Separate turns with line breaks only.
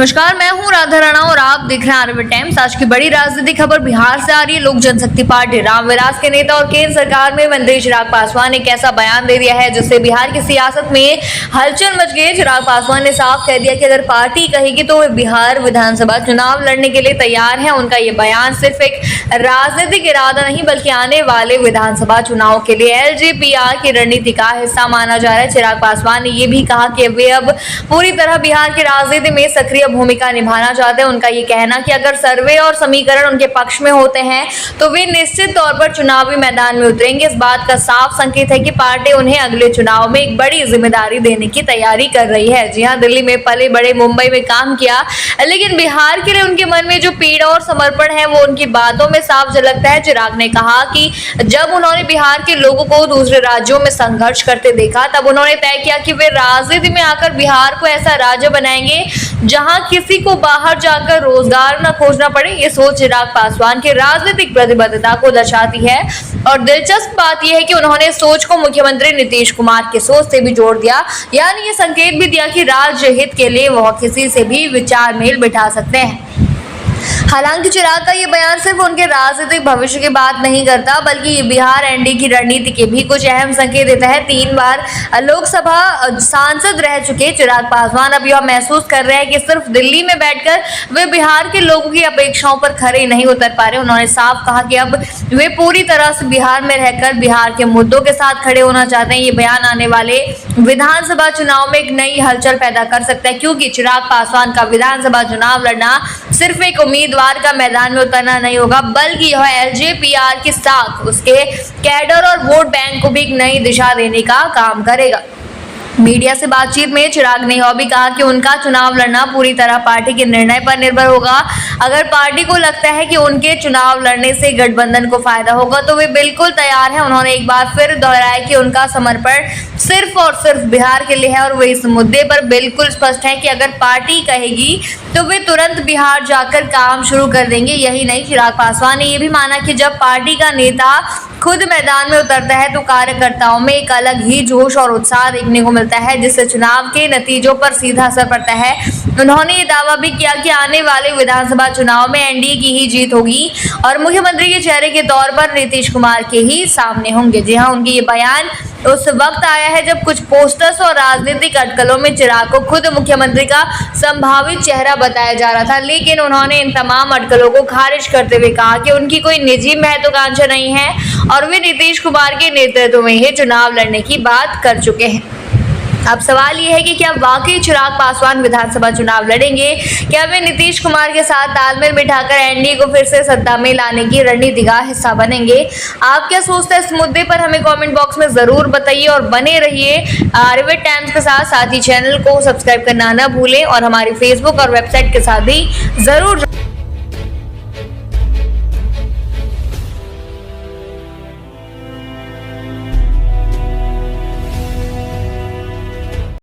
नमस्कार, मैं हूं राधा राणा और आप देख रहे हैं आरबी टाइम्स। आज की बड़ी राजनीतिक खबर बिहार से आ रही है। लोक जनशक्ति पार्टी रामविलास के नेता और केंद्र सरकार में मंत्री चिराग पासवान ने एक ऐसा बयान दे दिया है जिससे बिहार की सियासत में हलचल मच गई। चिराग पासवान ने साफ कह दिया कि अगर पार्टी कहेगी तो वे बिहार विधानसभा चुनाव लड़ने के लिए तैयार है। उनका ये बयान सिर्फ एक राजनीतिक इरादा नहीं बल्कि आने वाले विधानसभा चुनाव के लिए एलजेपीआर की रणनीति का हिस्सा माना जा रहा है। चिराग पासवान ने ये भी कहा कि वे अब पूरी तरह बिहार की राजनीति में सक्रिय भूमिका निभाना चाहते हैं। उनका ये कहना कि अगर सर्वे और समीकरण उनके पक्ष में होते हैं तो वे निश्चित तौर पर चुनावी मैदान में उतरेंगे। इस बात का साफ संकेत है कि पार्टी उन्हें अगले चुनाव में एक बड़ी जिम्मेदारी देने की तैयारी कर रही है। जी हां, दिल्ली में पले बड़े, मुंबई में काम किया, लेकिन बिहार के लिए उनके मन में जो पीड़ा और समर्पण है वो उनकी बातों में साफ झलकता है। चिराग ने कहा कि जब उन्होंने बिहार के लोगों को दूसरे राज्यों में संघर्ष करते देखा तब उन्होंने तय किया कि वे राजनीति में आकर बिहार को ऐसा राज्य बनाएंगे जहां किसी को बाहर जाकर रोजगार न खोजना पड़े। ये सोच चिराग पासवान की राजनीतिक प्रतिबद्धता को दर्शाती है और दिलचस्प बात यह है कि उन्होंने इस सोच को मुख्यमंत्री नीतीश कुमार की सोच से भी जोड़ दिया, यानी ये संकेत भी दिया कि राज्य हित के लिए वह किसी से भी विचार मेल बिठा सकते हैं। हालांकि चिराग का ये बयान सिर्फ उनके राजनीतिक भविष्य की बात नहीं करता बल्कि ये बिहार एनडीए की रणनीति के भी कुछ अहम संकेत देता है। 3 बार लोकसभा सांसद रह चुके चिराग पासवान अब यह महसूस कर रहे हैं कि सिर्फ दिल्ली में बैठकर वे बिहार के लोगों की अपेक्षाओं पर खरे नहीं उतर पा रहे। उन्होंने साफ कहा कि अब वे पूरी तरह से बिहार में रहकर बिहार के मुद्दों के साथ खड़े होना चाहते हैं। ये बयान आने वाले विधानसभा चुनाव में एक नई हलचल पैदा कर सकता है, क्योंकि चिराग पासवान का विधानसभा चुनाव लड़ना सिर्फ एक उम्मीदवार का मैदान में उतरना नहीं होगा बल्कि यह एलजेपीआर की साख, उसके कैडर और वोट बैंक को भी एक नई दिशा देने का काम करेगा। मीडिया से बातचीत में चिराग ने यह भी कहा कि उनका चुनाव लड़ना पूरी तरह पार्टी के निर्णय पर निर्भर होगा। अगर पार्टी को लगता है कि उनके चुनाव लड़ने से गठबंधन को फायदा होगा तो वे बिल्कुल तैयार हैं। उन्होंने एक बार फिर दोहराया कि उनका समर्पण सिर्फ और सिर्फ बिहार के लिए है और वे इस मुद्दे पर बिल्कुल स्पष्ट है कि अगर पार्टी कहेगी तो वे तुरंत बिहार जाकर काम शुरू कर देंगे। यही नहीं, चिराग पासवान ने यह भी माना कि जब पार्टी का नेता खुद मैदान में उतरता है तो कार्यकर्ताओं में एक अलग ही जोश और उत्साह देखने को मिलता है जिससे चुनाव के नतीजों पर सीधा असर पड़ता है। उन्होंने ये दावा भी किया कि आने वाले विधानसभा चुनाव में एनडीए की ही जीत होगी और मुख्यमंत्री के चेहरे के तौर पर नीतीश कुमार के ही सामने होंगे। जी हाँ, उनके ये बयान उस वक्त आया है जब कुछ पोस्टर्स और राजनीतिक अटकलों में चिराग को खुद मुख्यमंत्री का संभावित चेहरा बताया जा रहा था, लेकिन उन्होंने इन तमाम अटकलों को खारिज करते हुए कहा कि उनकी कोई निजी महत्वाकांक्षा नहीं है और वे नीतीश कुमार के नेतृत्व में ही चुनाव लड़ने की बात कर चुके हैं। अब सवाल ये है कि क्या वाकई चिराग पासवान विधानसभा चुनाव लड़ेंगे? क्या वे नीतीश कुमार के साथ तालमेल बिठाकर एनडीए को फिर से सत्ता में लाने की रणनीति का हिस्सा बनेंगे? आप क्या सोचते हैं इस मुद्दे पर? हमें कमेंट बॉक्स में जरूर बताइए और बने रहिए आरबी टाइम्स के साथ। साथ ही चैनल को सब्सक्राइब करना न भूलें और हमारी फेसबुक और वेबसाइट के साथ भी जरूर